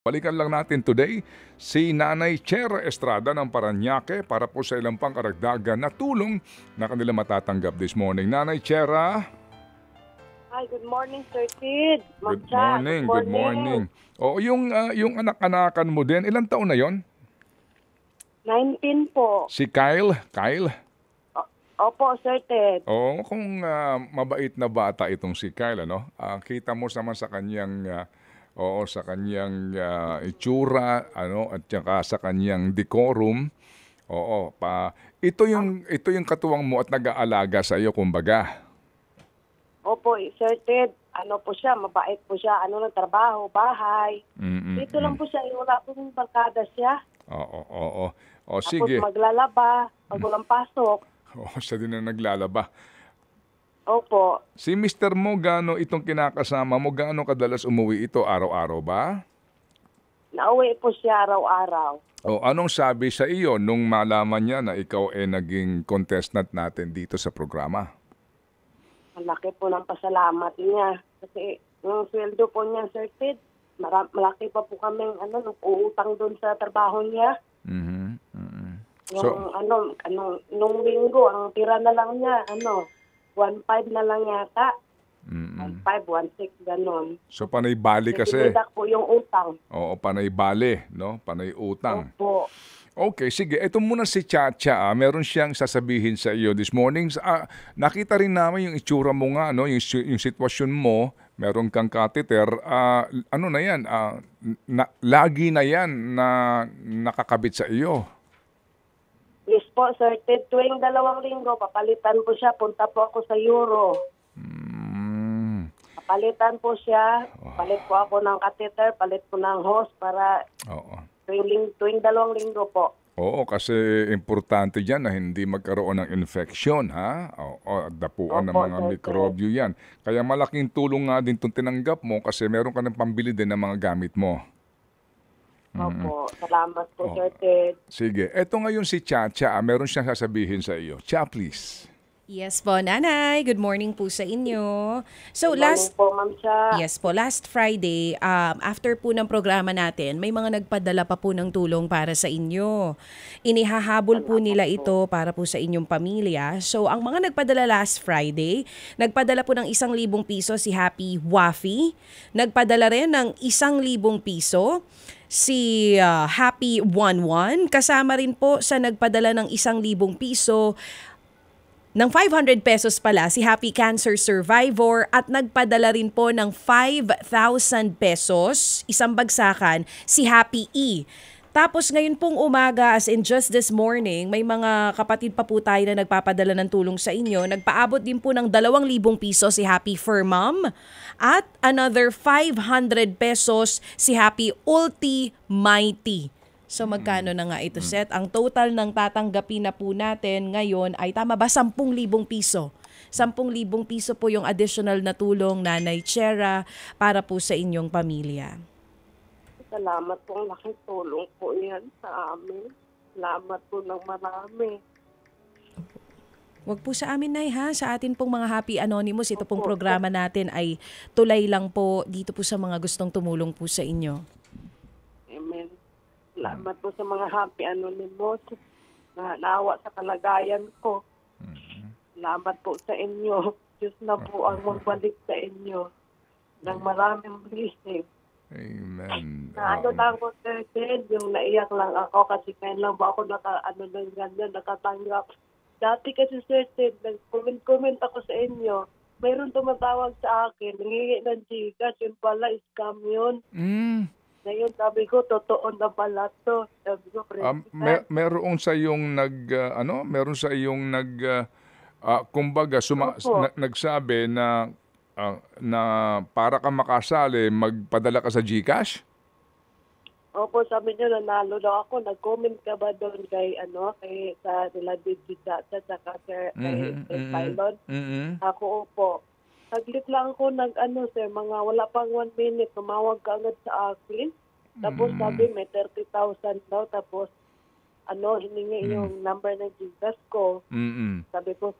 Balikan lang natin today si Nanay Chera Estrada ng Parañaque para po sa ilang pang karagdagan na tulong na kanila matatanggap this morning. Nanay Chera, Hi, good morning, Sir Sid. good Magcha, good morning, good morning. morning. O yung anak-anakan mo din, ilang taon na yon? 19 po. Si Kyle? Opo, Sir Ted. O kung mabait na bata itong si Kyle, ano? Kita mo naman sa kanyang sa kanyang itsura, ano, at saka sa kanyang decorum. Ito yung katuwang mo at nag-aalaga sa iyo, kumbaga. Opo, Sir Ted. Ano po siya, mabait po siya. Ano ng trabaho, bahay. Dito lang po siya, wala pong barkada siya. Oo. O, Tapos sige. maglalaba, pag walang pasok. Siya din na naglalaba. Opo. Si Mr. mo, gaano itong kinakasama mo, gaano kadalas umuwi ito, araw-araw ba? Nauwi po siya araw-araw. O anong sabi sa iyo nung malaman niya na ikaw ay naging contestant natin dito sa programa? Malaki po ng pasalamat niya. Kasi yung sweldo po niya, Sir Ted, malaki pa po kaming uutang doon sa trabaho niya. Nung linggo, ang tira na lang niya, 1.5 na lang yata. 1.5, 1.6, ganon. So, panay bali kasi. Dinidak po yung utang. Oo, panay bali, no? Panay utang. Opo. Okay, sige. Ito muna si Chacha. Meron siyang sasabihin sa iyo this morning. Nakita rin namin yung itsura mo nga, no? Yung sitwasyon mo. Meron kang catheter. Ano na yan? Lagi na yan na nakakabit sa iyo. Yes po, Sir Ted. Tuwing 2 linggo, papalitan po siya. Punta po ako sa Euro. Papalitan po siya. Palit po ako ng catheter. Palit po ng hose para tuwing 2 linggo po. Oo, kasi importante dyan na hindi magkaroon ng infection, ha? Dapuan ng mga mikrobyo yan. Kaya malaking tulong nga din itong tinanggap mo kasi meron ka ng pambili din ng mga gamit mo. Opo, salamat po, Sir Ted. Sige, eto ngayon si Chacha, meron siyang sasabihin sa iyo. Cha, please. Yes po, Nanay. Good morning po sa inyo. So Good morning po, Ma'am Cha. Yes po, last Friday, after po ng programa natin, may mga nagpadala pa po ng tulong para sa inyo. Inihahabol po nila ito para po sa inyong pamilya. So ang mga nagpadala last Friday, nagpadala po ng 1,000 piso si Happy Wafi. Nagpadala rin ng 1,000 piso si Happy 11. Kasama rin po sa nagpadala ng 1,000 piso ng 500 pesos pala si Happy Cancer Survivor at nagpadala rin po ng 5,000 pesos, isang bagsakan, si Happy E. Tapos ngayon pong umaga, as in just this morning, may mga kapatid pa po tayo na nagpapadala ng tulong sa inyo. Nagpaabot din po ng 2,000 piso si Happy Fur Mom at another 500 pesos si Happy Ulti Mighty. So magkano na nga ito, Seth? Ang total ng tatanggapin na po natin ngayon ay tama ba 10,000 piso? 10,000 piso po yung additional na tulong, Nanay Chera, para po sa inyong pamilya. Salamat po, ang laking tulong po yan sa amin. Salamat po ng marami. Wag po sa amin, Nay, ha? Sa atin pong mga Happy Anonymous, ito pong programa natin ay tulay lang po dito po sa mga gustong tumulong po sa inyo. Amen. Salamat po sa mga Happy Anonymous na naawa sa kalagayan ko. Salamat po sa inyo. Diyos na po ang magbalik sa inyo ng maraming blessing. Amen. Lang po, Sir Ted, yung naiyak lang ako kasi kaya lang ba ako nakatanggap. Dati kasi, Sir Ted, nag-comment ako sa inyo. Mayroon tumatawag sa akin, nangingi ng Gcash, yun pala, scam yun. Ngayon, sabi ko, totoo na pala to. Sabi ko, meron sa iyong kumbaga nagsabi na para ka makasali, magpadala ka sa GCash? Opo, sabi niyo nanalo daw ako. Nag-comment ka ba doon kay sa nila Digita at saka Sir Pylon? Ako, opo. Saglit lang ako sir, mga wala pang 1 minute, tumawag ka agad sa akin. Tapos sabi may 30,000 daw, tapos hiningi yung number ng Jesus ko. Sabi ko,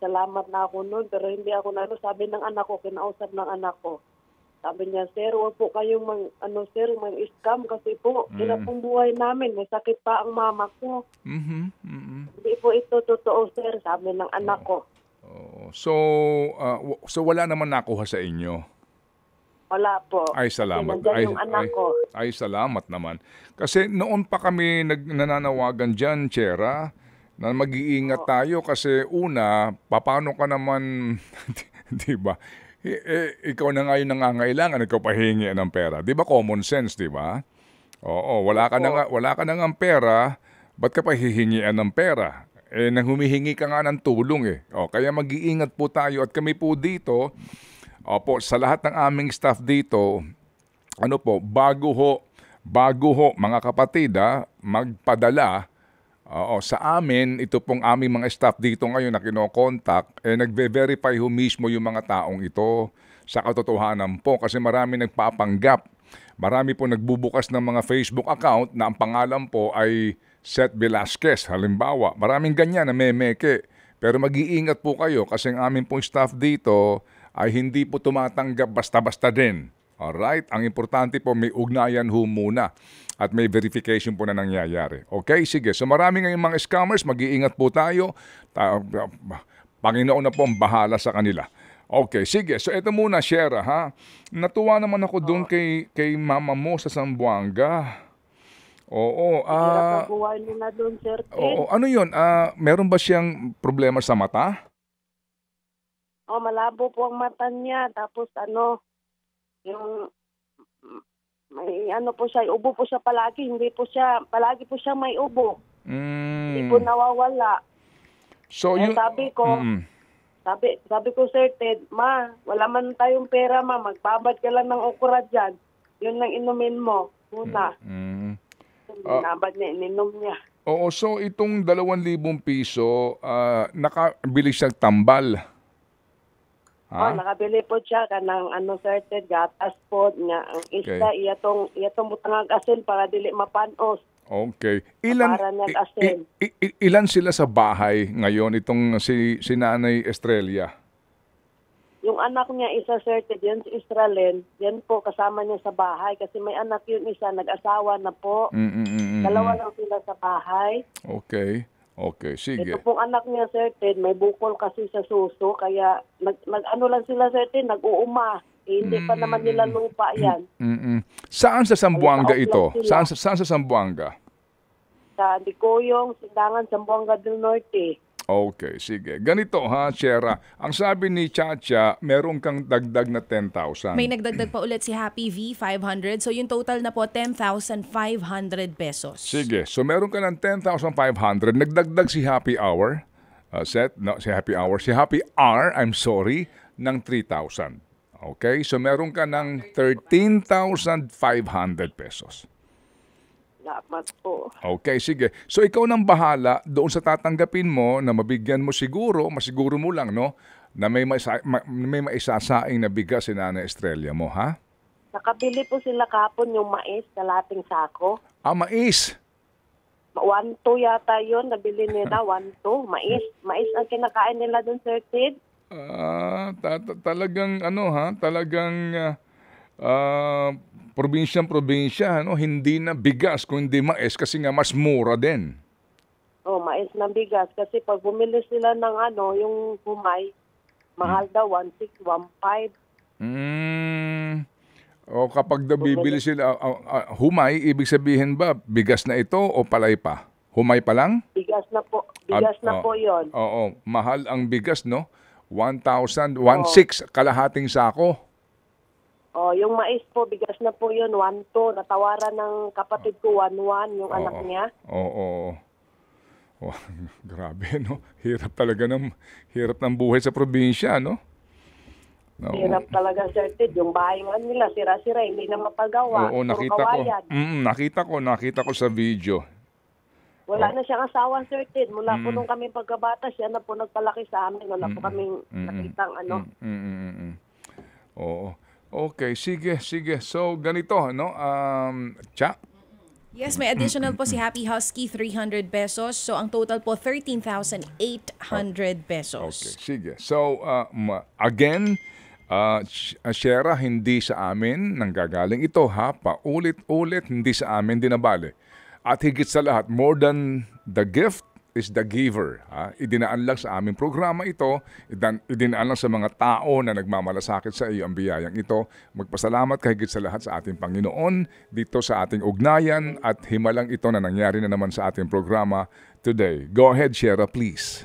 salamat na ako noon, pero hindi ako sabi ng anak ko, kinausap ng anak ko. Sabi niya, sir, huwag po kayong mang-scam kasi po, sila pong buhay namin. May sakit pa ang mama ko. Hindi po ito totoo, sir, sabi ng anak ko. So wala naman nakuha sa inyo? Wala po. Ay, salamat. Nandiyan yung anak ko. Ay, salamat naman. Kasi noon pa kami nananawagan dyan, Chera, na mag-iingat tayo kasi una, paano ka naman, di ba? Ikaw na nga yung nangangailangan, ikaw pahingi ng pera. Di ba common sense, di ba? Oo, wala ka na nga pera, ba't ka pa hihingian ng pera? Nang humihingi ka nga ng tulong eh. Kaya mag-iingat po tayo at kami po dito, sa lahat ng aming staff dito, bago ho mga kapatid magpadala, sa amin, ito pong aming mga staff dito ngayon na kinokontak, nagve-verify ho mismo yung mga taong ito sa katotohanan po kasi marami nagpapanggap. Marami po nagbubukas ng mga Facebook account na ang pangalan po ay Seth Velasquez, halimbawa. Maraming ganyan na memeke. Pero mag-iingat po kayo kasi ang aming pong staff dito ay hindi po tumatanggap basta-basta din. Alright? Ang importante po may ugnayan ho muna at may verification po na nangyayari. Okay? Sige. So marami ngayong mga scammers, mag-iingat po tayo. Panginoon na po ang bahala sa kanila. Okay, sige. So ito muna, Shera, ha? Natuwa naman ako doon kay mama mo sa Zamboanga. Oo. Hirap na buhay nila doon, sir. Oo. Ano yun? Meron ba siyang problema sa mata? Malabo po ang mata niya. Tapos yung may po siya, ubo po siya palagi. Palagi po siya may ubo. Hindi po nawawala. So sabi ko, Sir Ted, wala man tayong pera, magbabad ka lang ng okra dyan. Yun lang inumin mo. Muna. Binabad niya, ininom niya. Oo, so itong 2,000 piso, nakabili siyang tambal. Nakabili po siya kanang Sir Ted, gatas po nga ang isda, iyatong butangag asin para dili mapanos. Okay. Ilan sila sa bahay ngayon itong si Nanay Estrella? Yung anak niya isa, Sir Ted, yan si Israelen, yan po kasama niya sa bahay kasi may anak yun isa, nag-asawa na po. Dalawa lang sila sa bahay. Okay, sige. Ito pong anak niya, Sir Ted, may bukol kasi sa suso, kaya nag-ano lang sila, Sir Ted, nag-uuma. Hindi pa naman nila lupa yan. Saan sa Zamboanga ito? Saan sa Zamboanga? Sa Dicoyong, Sindangan, Zamboanga del Norte. Okay, sige. Ganito ha, Chera. Ang sabi ni Chacha, meron kang dagdag na 10,000. May nagdagdag pa ulit si Happy V, 500. So yung total na po, 10,500 pesos. Sige. So meron ka ng 10,500. Nagdagdag si Happy Hour. Si Happy Hour. Si Happy R, ng 3,000. Okay? So meron ka ng 13,500 pesos. Salamat po. Okay, sige. So ikaw nang bahala doon sa tatanggapin mo na mabigyan mo masiguro mo lang, no? Na may maisasaing na bigas si Nanay Estrella mo, ha? Nakabili po sila kapon yung mais, kalating sako. Mais? 1-2 yata yun, nabili nila, 1-2. Mais ang kinakain nila doon, Sir Ted. Talagang probinsya, hindi na bigas kundi mais kasi nga mas mura din. Mais na bigas kasi pag bumili sila ng yung humay, mahal daw 1.6, 1.5. Kapag bibili sila humay, ibig sabihin ba bigas na ito o palay pa? Humay pa lang? Bigas na po. Bigas na po 'yon. Oo, mahal ang bigas, no? 1,000, 1.6 kalahating sako. Yung mais po, bigas na po yun, 1-2. Natawaran ng kapatid ko, 1-1, yung anak niya. Oo. Grabe, no? Hirap ng buhay sa probinsya, no? Hirap talaga, Sir Ted. Yung bahay nila, sira-sira, hindi na mapagawa. Oo, nakita ko sa video. Wala na siyang asawa, Sir Ted. Mula po nung kami pagkabata, siya na po nagpalaki sa amin. Wala po kaming nakitang Oo. Okay, sige. So, ganito, no? Cha? Yes, may additional po si Happy Husky, 300 pesos. So, ang total po, 13,800 pesos. Okay, sige. So, again, Shera, hindi sa amin nanggagaling ito ha. Paulit-ulit, hindi sa amin dinabali. At higit sa lahat, more than the gift is the giver. Ha? Idinaan lang sa aming programa ito, idinaan lang sa mga tao na nagmamalasakit sa iyo ang biyayang ito. Magpasalamat ka higit sa lahat sa ating Panginoon dito sa ating ugnayan at himalang ito na nangyari na naman sa ating programa today. Go ahead, Shera, please.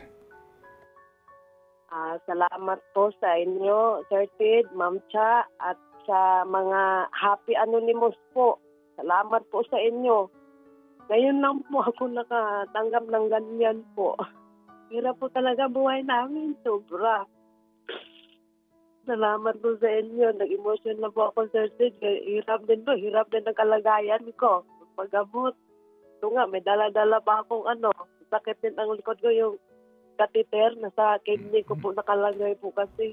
Salamat po sa inyo, Sir Ted, Ma'am Cha, at sa mga Happy Anonymous po. Salamat po sa inyo. Ngayon lang po ako nakatanggap ng ganyan po. Hirap po talaga buhay namin, sobra. Salamat po sa inyo. Nag-emotion na po ako, Sir Ted. Hirap din ang kalagayan ko. Paggamot. Ito nga, may dala-dala pa akong sakit din ang likod ko, yung catheter na sa kidney ko po nakalagay po kasi.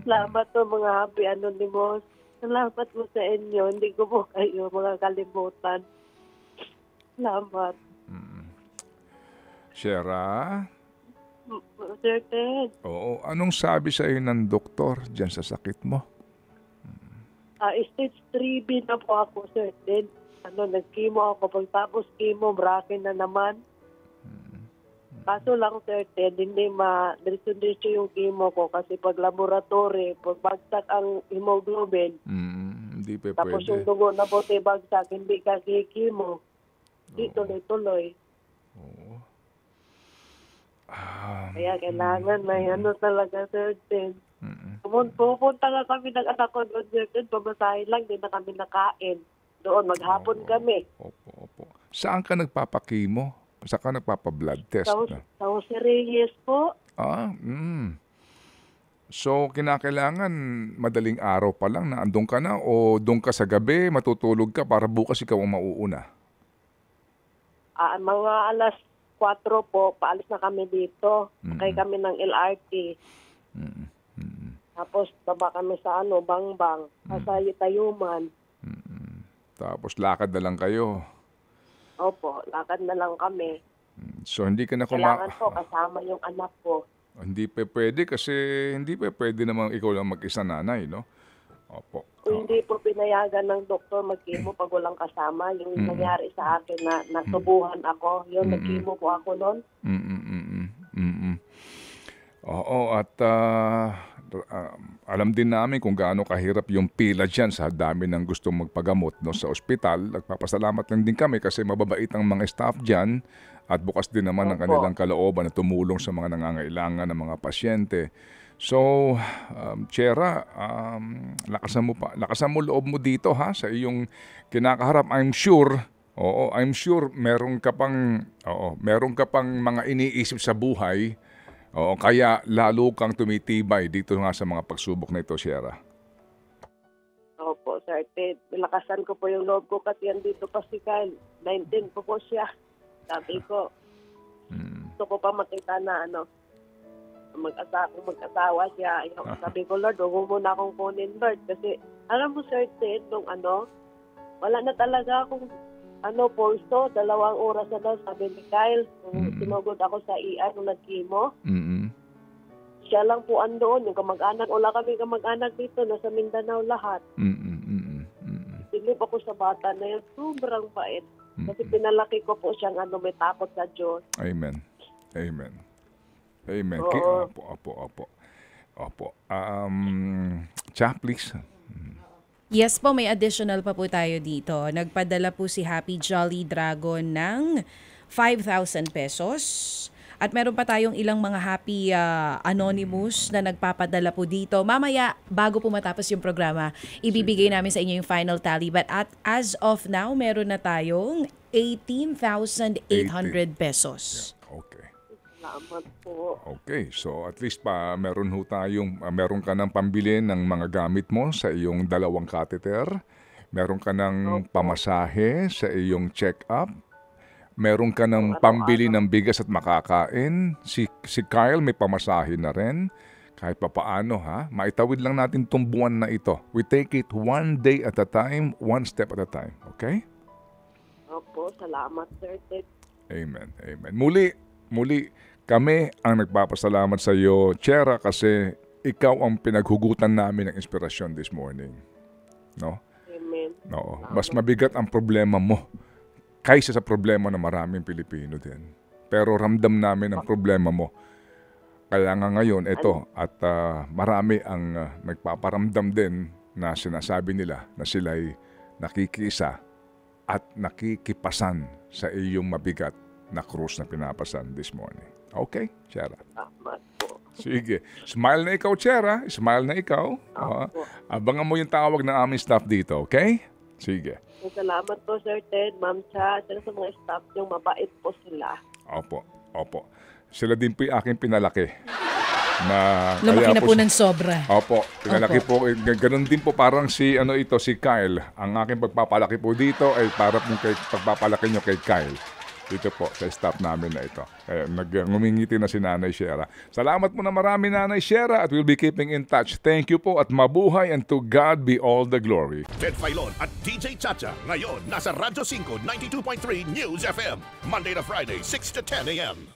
Salamat po mga Happy Anonymous. Salamat po sa inyo. Hindi ko po kayo mga kalimutan. Salamat. Shera? Sir Ted. Oo. Anong sabi sa iyo ng doktor dyan sa sakit mo? Stage 3B na po ako, Sir Ted. Nag-chemo ako. Pagtapos chemo, brakin na naman. Kaso lang, Sir Ted, hindi diretso yung chemo ko kasi pag laboratory, pag bagsak ang hemoglobin, hindi pa tapos pwede. yung dugo na bote bagsak, hindi ka chemo. Di tuloy-tuloy. Oo. Kaya kailangan may talaga, Sir Ted. Pupunta nga kami ng anak ko doon, Sir Ted, pamasahin lang, din na kami nakain. Doon, maghapon kami. Opo. Saan ka nagpapakimo? Saan ka nagpapa-blood test? Sa Jose Reyes po. So, kinakailangan madaling araw pa lang na andun ka na o doon ka sa gabi, matutulog ka para bukas ikaw ang mauuna? Mga alas 4 po, paalis na kami dito. Sakay kami ng LRT. Tapos, baba kami sa Bangbang, sa Tayuman. Tapos, lakad na lang kayo. Opo, lakad na lang kami. So, hindi ka na Kailangan po kasama yung anak ko. Hindi pa pwede kasi hindi pa pwede naman ikaw lang mag-isa nanay, no? Opo. Kung hindi po pinayagan ng doktor mag-chemo pag walang kasama, yung nangyari sa akin na natubuhan ako, yung nag-chemo po ako noon. Oo, at alam din namin kung gaano kahirap yung pila dyan sa dami ng gustong magpagamot no, sa ospital. Nagpapasalamat lang din kami kasi mababait ang mga staff dyan at bukas din naman ang kanilang kalooban na tumulong sa mga nangangailangan ng mga pasyente. So, Shera, lakasan mo loob mo dito ha sa iyong kinakaharap. I'm sure meron ka pang mga iniisip sa buhay. Kaya lalo kang tumitibay dito nga sa mga pagsubok na ito, Shera. Opo, Sir Ted. Nilakasan ko po yung loob ko kasi andito pa si Kyle. 19 po siya. Sabi ko, gusto ko pa makita na mag-asawa siya. Sabi ko, Lord, huwag mo muna akong kunin, Lord. Kasi, alam mo, Sir Ted, wala na talaga akong pulso, 2 oras na daw, sabi ni Kyle. Sinugod ako sa nung nag-chemo. Siya lang po andoon, yung kamag-anak. Wala kami kamag-anak dito, nasa Mindanao lahat. Silip ako sa bata na yun, sobrang bait. Kasi pinalaki ko po siyang may takot sa Diyos. Amen. Opo. Cha, please. Yes po, may additional pa po tayo dito. Nagpadala po si Happy Jolly Dragon ng 5,000 pesos. At meron pa tayong ilang mga Happy Anonymous na nagpapadala po dito. Mamaya, bago po matapos yung programa, ibibigay namin sa inyo yung final tally. But as of now, meron na tayong 18,800 pesos. Okay. Salamat po. Okay, so at least meron ka ng pambili ng mga gamit mo sa iyong 2 catheter. Meron ka ng pamasahe sa iyong check-up. Meron ka ng pambili ng bigas at makakain. Si Kyle may pamasahe na rin. Kahit papaano maitawid lang natin itong buwan na ito. We take it one day at a time, one step at a time. Okay? Opo, salamat, Sir Ted. Amen. Muli, kami ang nagpapasalamat sa iyo, Shera, kasi ikaw ang pinaghugutan namin ng inspirasyon this morning. No? Amen. No. Mas mabigat ang problema mo kaysa sa problema ng maraming Pilipino din. Pero ramdam namin ang problema mo. Kaya nga ngayon, ito, at marami ang nagpaparamdam din na sinasabi nila na sila'y nakikisa at nakikipasan sa iyong mabigat na krus na pinapasan this morning. Okay, Chera? Salamat po. Sige. Smile na ikaw, Chera. Smile na ikaw. Abangan mo yung tawag ng aming staff dito, okay? Sige. Salamat po, Sir Ted, Ma'am Cha, sa mga staff niyong mabait po sila. Opo, opo. Sila din po yung aking pinalaki. Na Lumaki na kaya po ng sobra. Opo, pinalaki po. Ganun din po parang si Kyle. Ang aking pagpapalaki po dito ay para po kay pagpapalaki nyo kay Kyle. Dito po sa staff namin na ito. Ngumingiti na si Nanay Shera. Salamat po na marami, Nanay Shera, at we'll be keeping in touch. Thank you po at mabuhay, and to God be all the glory. Ted Filon at DJ Chacha. Ngayon, nasa Radyo 5, 92.3 News FM. Monday to Friday, 6 to 10 a.m.